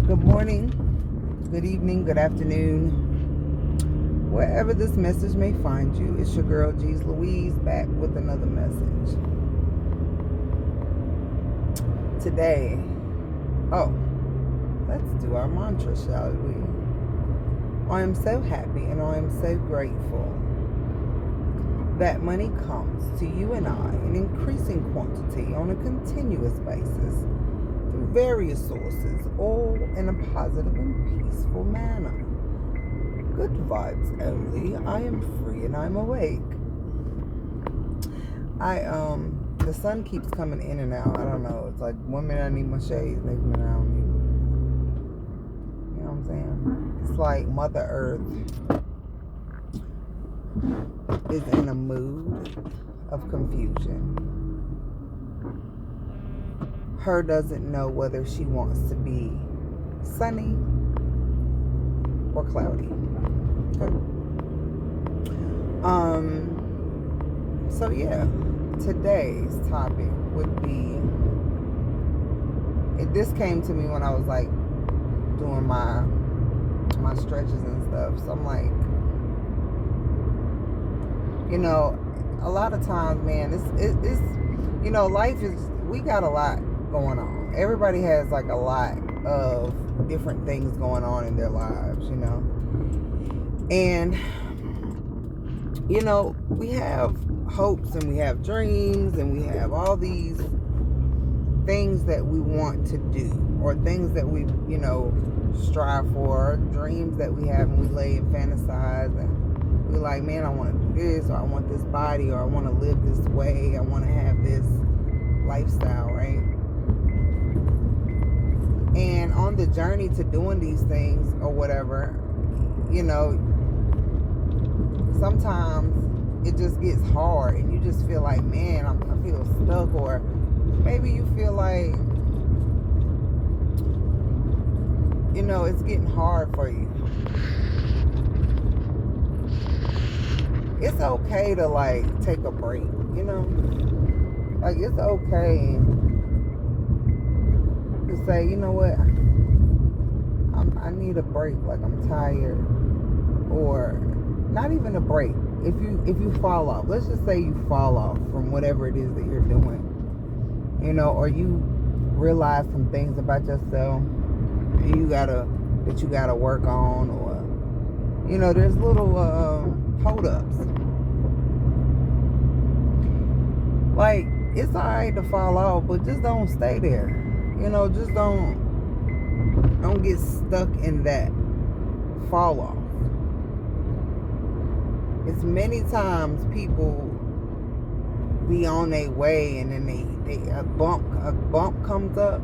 Good morning, good evening, good afternoon, wherever this message may find you. It's your girl, G's Louise, back with another message. Today, let's do our mantra, shall we? I am so happy and I am so grateful that money comes to you and I in increasing quantity on a continuous basis through various sources, all in a positive and peaceful manner. Good vibes only. I am free and I'm awake. The sun keeps coming in and out. I don't know. It's like 1 minute I need my shades, next minute I don't need them. You know what I'm saying? It's like Mother Earth is in a mood of confusion. Her doesn't know whether she wants to be sunny or cloudy. Okay. So yeah, today's topic would be, this came to me when I was like doing my stretches and stuff. So I'm like, you know, a lot of times, man, it's you know, life is, we got a lot going on. Everybody has like a lot of different things going on in their lives, you know. And, you know, we have hopes and we have dreams and we have all these things that we want to do, or things that we, you know, strive for, dreams that we have and we lay and fantasize, and we're like, man, I want to do this, or I want this body, or I want to live this way, I want to have this lifestyle, right? And on the journey to doing these things or whatever, you know, sometimes it just gets hard and you just feel like, man, I feel stuck. Or maybe you feel like, you know, it's getting hard for you. It's okay to like take a break, you know? Like, it's okay to say, you know what, I need a break, like I'm tired. Or not even a break. If you fall off, let's just say you fall off from whatever it is that you're doing, you know, or you realize some things about yourself that you gotta work on, or, you know, there's little hold-ups. Like, it's alright to fall off, but just don't stay there. You know, just don't get stuck in that fall off. It's many times people be on their way and then a bump comes up,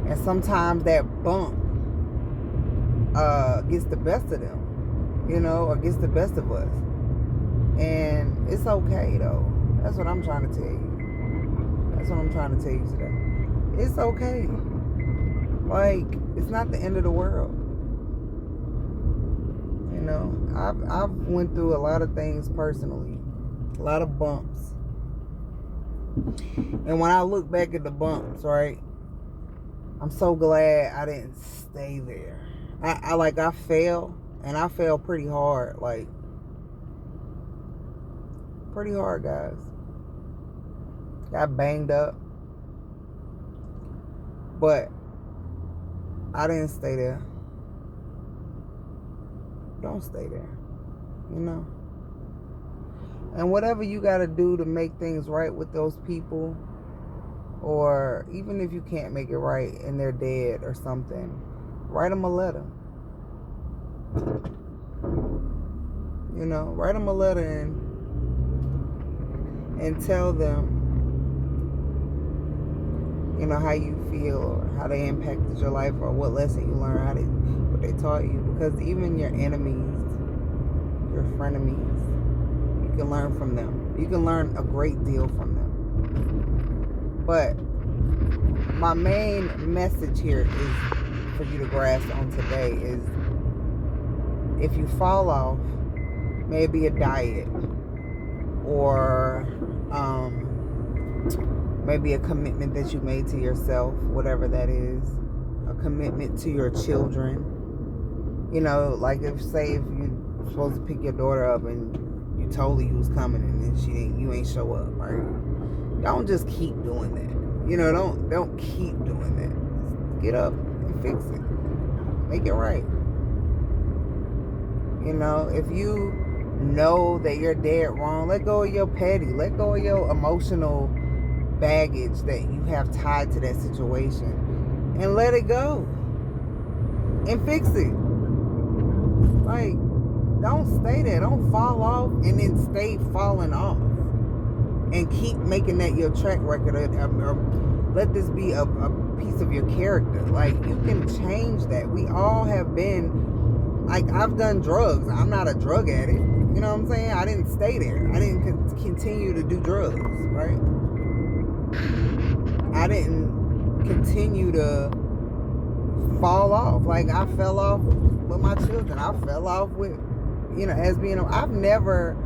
and sometimes that bump gets the best of them, you know, or gets the best of us. And it's okay though. That's what I'm trying to tell you. That's what I'm trying to tell you today. It's okay. Like, it's not the end of the world. You know, I've went through a lot of things personally, a lot of bumps. And when I look back at the bumps, right, I'm so glad I didn't stay there. I fell, and I fell pretty hard, like pretty hard, guys. Got banged up, but I didn't stay there. Don't stay there, you know. And whatever you got to do to make things right with those people, or even if you can't make it right and they're dead or something, write them a letter. You know, write them a letter and tell them, you know, how you feel, or how they impacted your life, or what lesson you learned, what they taught you. Because even your enemies, your frenemies, you can learn from them. You can learn a great deal from them. But my main message here is for you to grasp on today is, if you fall off, maybe a diet, or maybe a commitment that you made to yourself, whatever that is, a commitment to your children. You know, like if you're supposed to pick your daughter up and you told her you was coming and then you ain't show up, right? Don't just keep doing that. You know, don't keep doing that. Get up and fix it. Make it right. You know, if you know that you're dead wrong, let go of your petty, let go of your emotional baggage that you have tied to that situation and let it go and fix it. Like, don't stay there. Don't fall off and then stay falling off and keep making that your track record, or let this be a piece of your character. Like, you can change that. We all have been, like, I've done drugs. I'm not a drug addict. You know what I'm saying? I didn't stay there. I didn't continue to do drugs, right? I didn't continue to fall off. Like, I fell off with my children. I fell off with, you know, I've never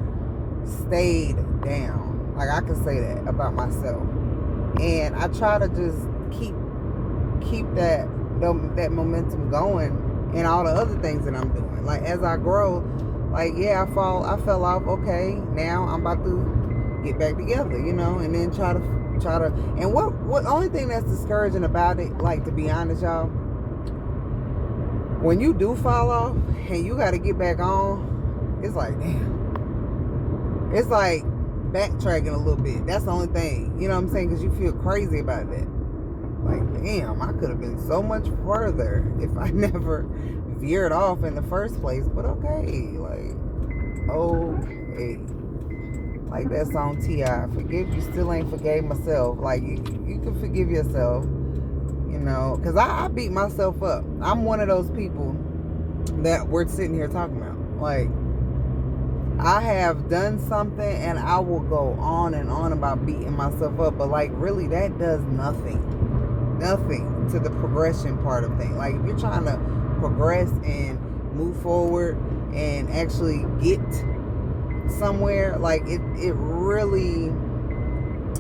stayed down. Like, I can say that about myself. And I try to just keep that momentum going in all the other things that I'm doing. Like, as I grow, like, yeah, I fell off. Okay, now I'm about to get back together, you know, and then try to, and what only thing that's discouraging about it, like, to be honest, y'all, when you do fall off and you got to get back on, it's like, damn. It's like backtracking a little bit. That's the only thing. You know what I'm saying? Because you feel crazy about that. Like, damn, I could have been so much further if I never veered off in the first place. But okay. Like, okay. Like that song T.I. Forgive, you still ain't forgave myself. Like, you can forgive yourself. You know, because I beat myself up. I'm one of those people that we're sitting here talking about. Like, I have done something and I will go on and on about beating myself up. But, like, really, that does nothing to the progression part of things. Like, if you're trying to progress and move forward and actually get somewhere, like, it really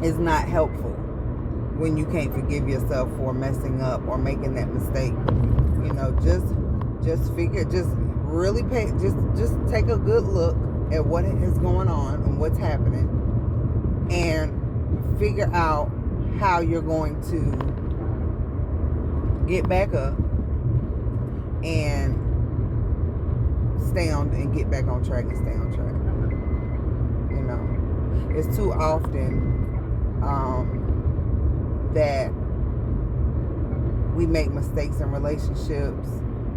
is not helpful when you can't forgive yourself for messing up or making that mistake. You know, just really just take a good look at what is going on and what's happening, and figure out how you're going to get back up and get back on track and stay on track. You know, it's too often that we make mistakes in relationships.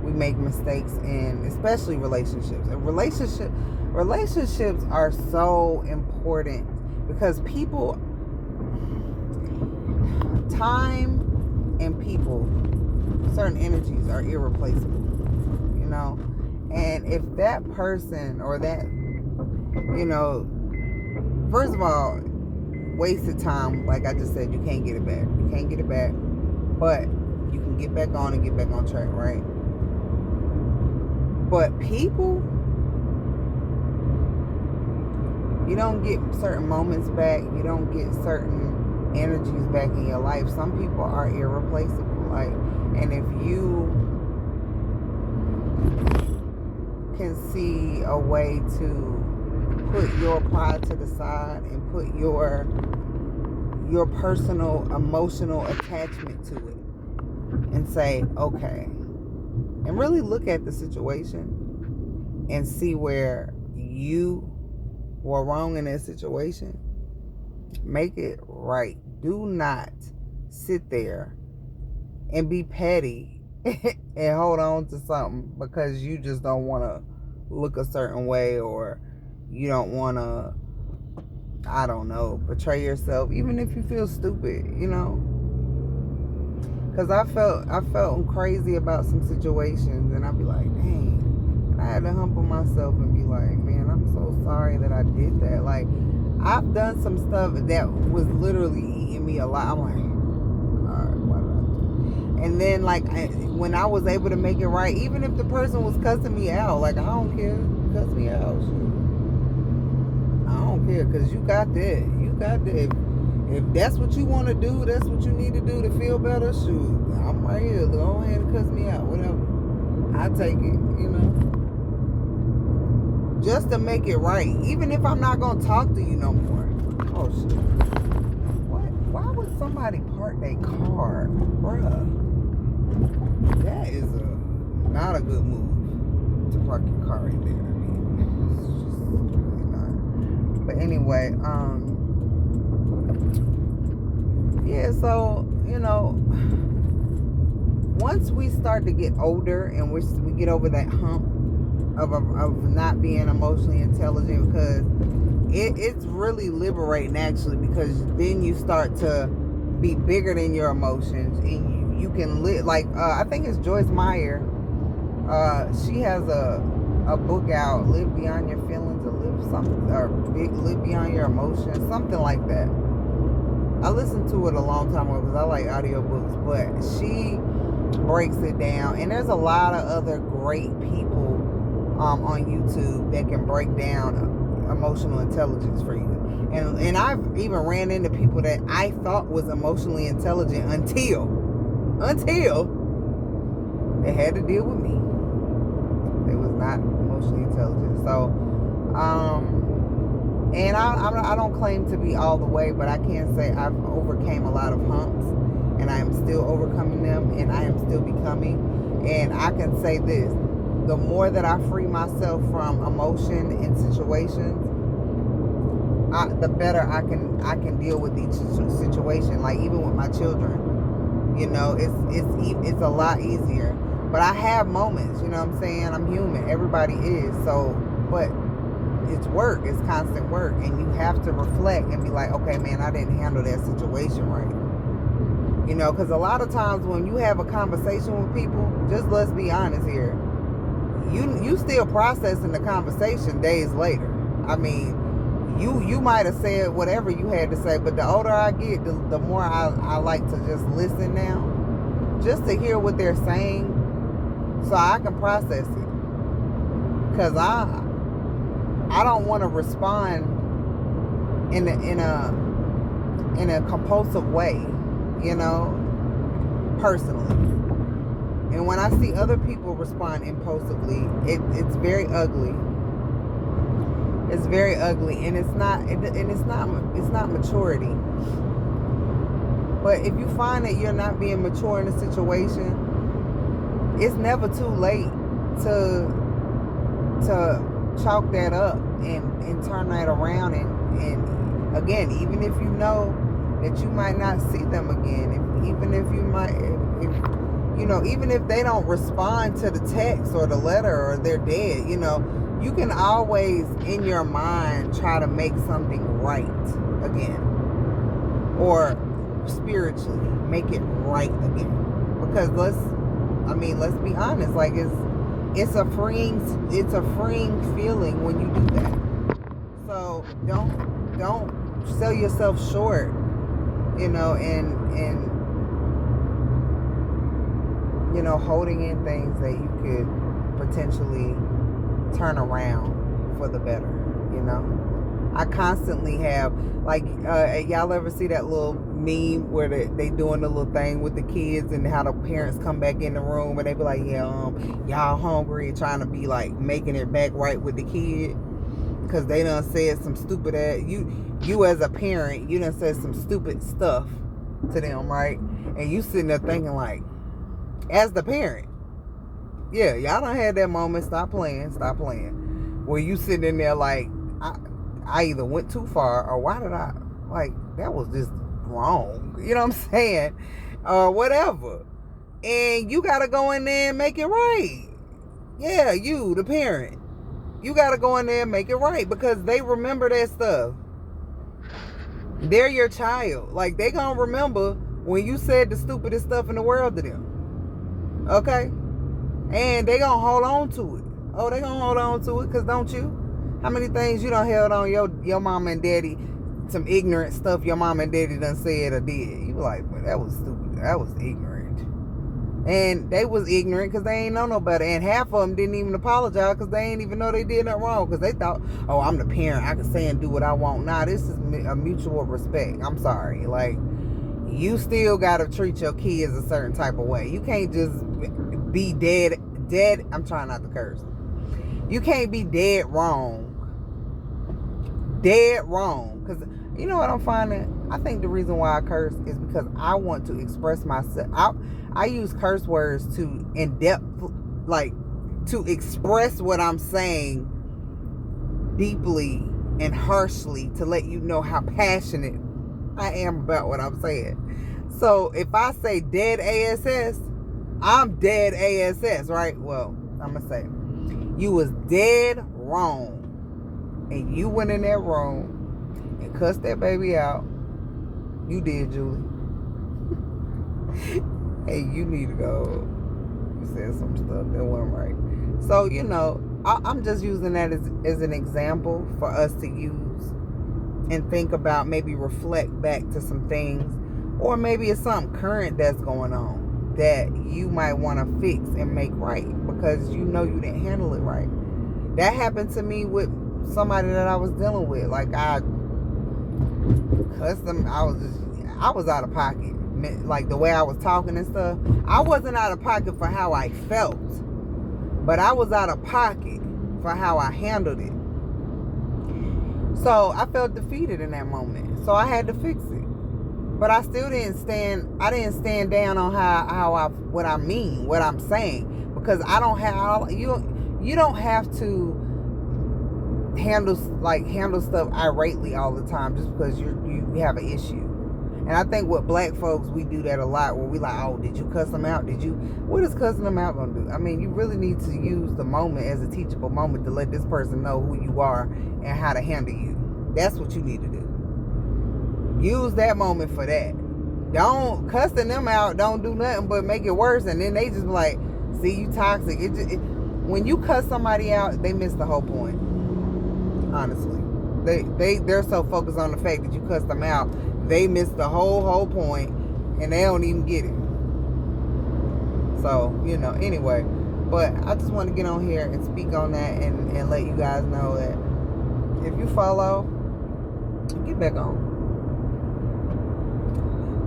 We make mistakes in, especially relationships. And relationships are so important because time and people, certain energies are irreplaceable, you know. And if that person or that, you know, first of all, wasted time, like I just said, you can't get it back. You can't get it back, but you can get back on and get back on track, right? But people, you don't get certain moments back. You don't get certain energies back in your life. Some people are irreplaceable. Like, and if you can see a way to put your pride to the side and put your personal emotional attachment to it and say, okay, and really look at the situation and see where you were wrong in that situation, make it right. Do not sit there and be petty and hold on to something because you just don't want to look a certain way, or you don't want to, I don't know, portray yourself, even if you feel stupid, you know. Because I felt crazy about some situations, and I'd be like, dang. And I had to humble myself and be like, man, I'm so sorry that I did that. Like, I've done some stuff that was literally eating me alive. I'm like, all right, why did I do? And then, like, when I was able to make it right, even if the person was cussing me out, like, I don't care, cuss me out, shoot. I don't care, because you got that. You got that. If that's what you want to do, that's what you need to do to feel better, shoot, I'm right here. Go ahead take it, you know, just to make it right. Even if I'm not gonna talk to you no more. Oh shit! What? Why would somebody park their car, bruh? That is not a good move to park your car right there. I mean, it's just really not. But anyway, yeah. So you know, once we start to get older and we get over that hump of not being emotionally intelligent, because it's really liberating actually, because then you start to be bigger than your emotions, and you can live like I think it's Joyce Meyer. She has a book out, Live Beyond Your Feelings, or Live Beyond Your Emotions, something like that. I listened to it a long time ago because I like audiobooks, but she breaks it down, and there's a lot of other great people on YouTube that can break down emotional intelligence for you. And I've even ran into people that I thought was emotionally intelligent until they had to deal with me. They was not emotionally intelligent. So, and I don't claim to be all the way, but I can say I've overcame a lot of humps, and I am still overcoming them, and I am still becoming. And I can say this: the more that I free myself from emotion in situations, the better I can deal with each situation. Like even with my children, you know, it's a lot easier. But I have moments, you know what I'm saying? I'm human. Everybody is. So, but it's work. It's constant work, and you have to reflect and be like, okay, man, I didn't handle that situation right. You know, because a lot of times when you have a conversation with people, just let's be honest here, you still processing the conversation days later. I mean, you might have said whatever you had to say, but the older I get, the more I like to just listen now, just to hear what they're saying, so I can process it. Because I don't want to respond in a compulsive way, you know, personally. And when I see other people respond impulsively, it's very ugly. It's very ugly, and it's not maturity. But if you find that you're not being mature in a situation, it's never too late to chalk that up and turn that around, and again, even if you know that you might not see them again, even if they don't respond to the text or the letter, or they're dead, you know, you can always in your mind try to make something right again, or spiritually make it right again. Because let's be honest, like it's a freeing feeling when you do that. So don't sell yourself short, you know, and you know, holding in things that you could potentially turn around for the better, you know. I constantly have, like, y'all ever see that little meme where they doing the little thing with the kids, and how the parents come back in the room and they be like, yeah, y'all hungry, trying to be like making it back right with the kid because they done said some stupid ass, you as a parent, you done said some stupid stuff to them, right? And you sitting there thinking like, as the parent, yeah, y'all done had that moment, stop playing, where you sitting in there like, I either went too far, or why did I, like, that was just wrong, you know what I'm saying, or whatever, and you gotta go in there and make it right. Yeah, you, the parent, you gotta go in there and make it right, because they remember that stuff. They're your child. Like, they gonna remember when you said the stupidest stuff in the world to them. Okay? And they gonna hold on to it. Oh, they gonna hold on to it, because don't you? How many things you done held on your mama and daddy, some ignorant stuff your mama and daddy done said or did. You like, well, that was stupid. That was ignorant. And they was ignorant because they ain't know no better. And half of them didn't even apologize because they ain't even know they did nothing wrong. Because they thought, oh, I'm the parent, I can say and do what I want. Nah, this is a mutual respect. I'm sorry. Like, you still got to treat your kids a certain type of way. You can't just be dead dead. I'm trying not to curse. You can't be dead wrong. Dead wrong. Because you know what I'm finding? I think the reason why I curse is because I want to express myself. I use curse words to in depth, like to express what I'm saying deeply and harshly to let you know how passionate I am about what I'm saying. So if I say dead ASS, I'm dead ASS, right? Well, I'm going to say, you was dead wrong. And you went in that room and cussed that baby out. You did, Julie. Hey, you need to go. You said some stuff that wasn't right. So, you know, I'm just using that as an example for us to use and think about, maybe reflect back to some things, or maybe it's something current that's going on that you might want to fix and make right because you know you didn't handle it right. That happened to me with somebody that I was dealing with. Like, I cussed them. I was out of pocket. Like the way I was talking and stuff. I wasn't out of pocket for how I felt, but I was out of pocket for how I handled it. So I felt defeated in that moment. So I had to fix it. But I still didn't stand down on what I mean, what I'm saying, because I don't have you don't have to handle stuff irately all the time just because you have an issue. And I think with black folks, we do that a lot, where we like, oh, did you cuss them out? What is cussing them out gonna do? I mean, you really need to use the moment as a teachable moment to let this person know who you are and how to handle you. That's what you need to do. Use that moment for that. Don't cussing them out, don't do nothing but make it worse, and then they just be like, see, you toxic. When you cuss somebody out, they miss the whole point. Honestly, they're so focused on the fact that you cussed them out, they miss the whole point, and they don't even get it. So, you know, anyway, but I just want to get on here and speak on that and let you guys know that if you follow, get back on.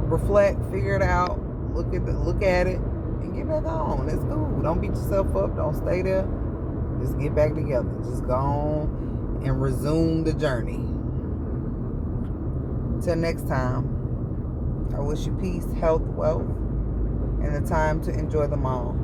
Reflect, figure it out, look at it, and get back on. It's cool. Don't beat yourself up. Don't stay there. Just get back together. Just go on and resume the journey. Till next time, I wish you peace, health, wealth, and the time to enjoy them all.